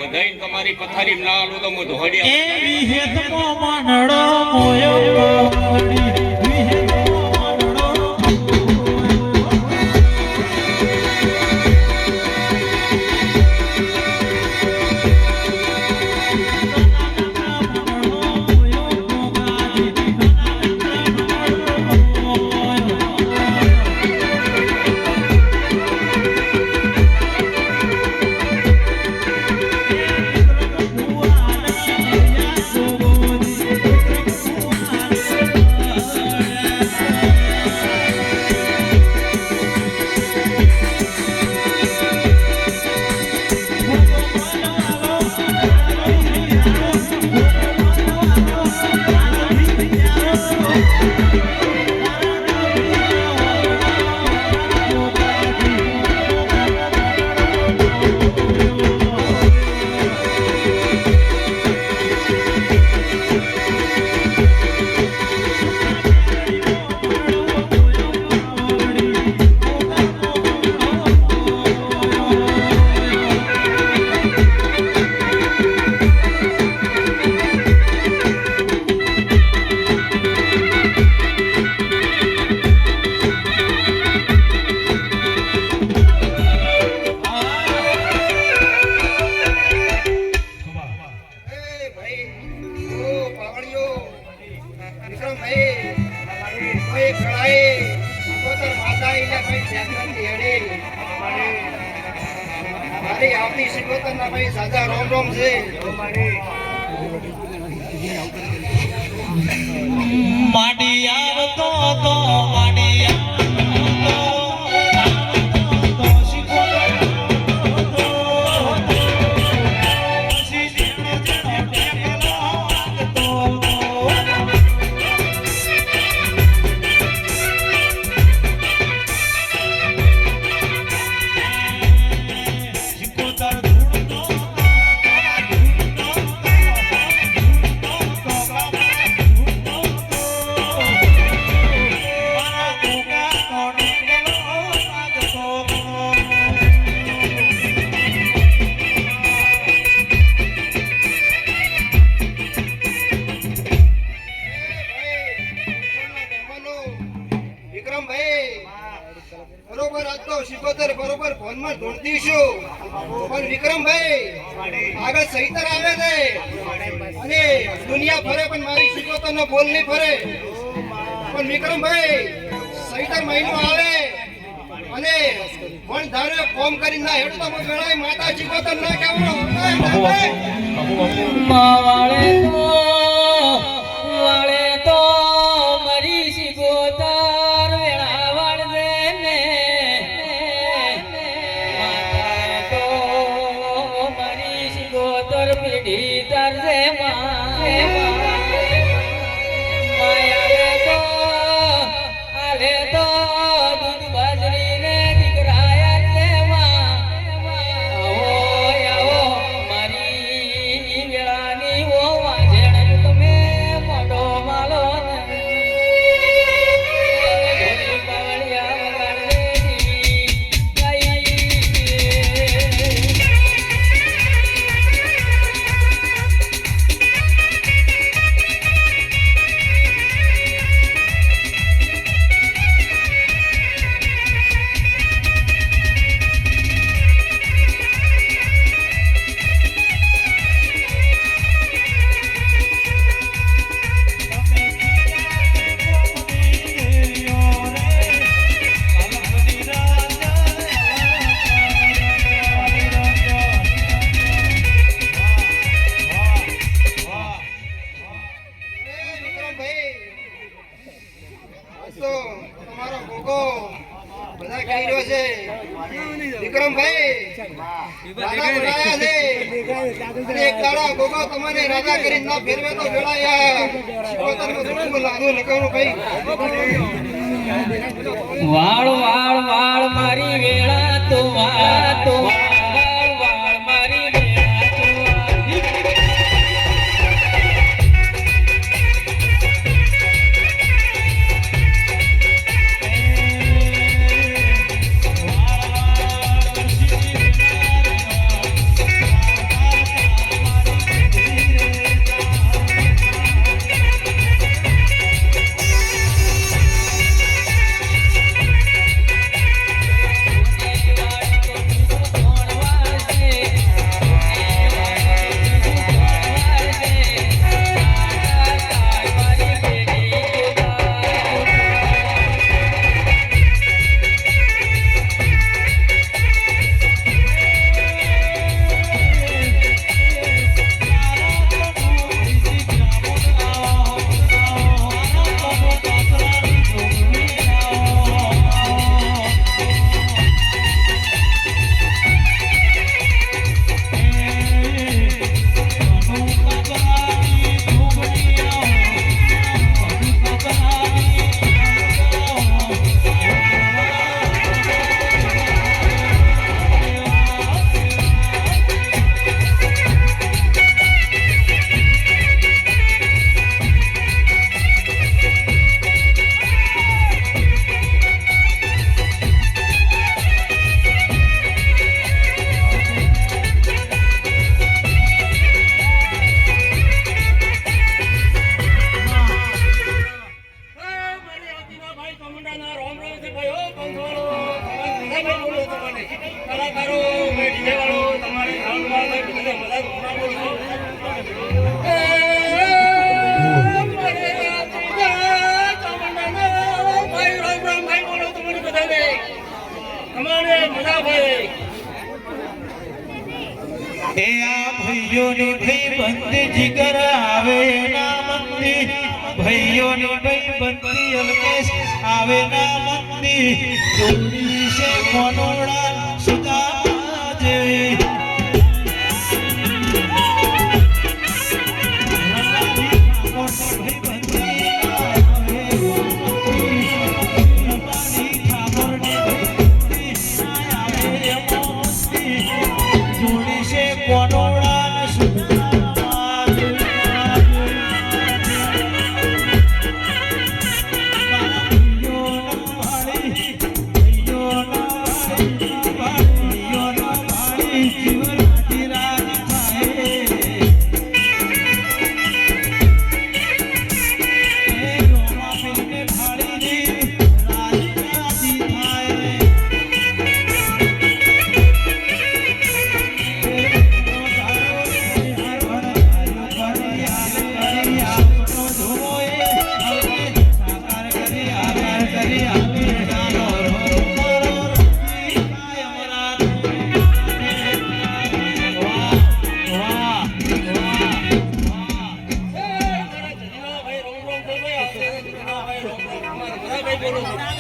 બધાઈ તમારી પથારી ના આલો તો મો ધોડિયા એ વિહેતમો માનડો મોયો પાડી વિહેતમો માનડો માડી આવતો તો માડી બરોબર ફોનમાં ઢોળતી છું પણ વિક્રમભાઈ આગળ સહીતર આવે છે અને દુનિયા ફરે પણ મારી શિકોતર નો બોલ નહીં ફરે પણ વિક્રમભાઈ સહીતર મહિનો આવે અને વણ ધારે ફોર્મ કરી ના હેઠ તો ગણાય માતા શિકોતર ના કેવડો વાળે તો મરી શિકોતર વેળાવડ દે પીઢી તરસે માયા તો દૂધ બાજરી ને દીકરાયા આવો મારી વેળાની ઓ વાજણ તમે મોટો માલો વાળ વાળ વાળ મારી વેળા તો વાળ વાળ મારી વેળા ભાઈઓની ભાઈબંધી જીગર આવે ના મંદી ભાઈઓની ભાઈબંધી અલ્પેશ આવે ના મંદી જોડી છે કોનોડા સુતા જેવી ભાઈ બોલો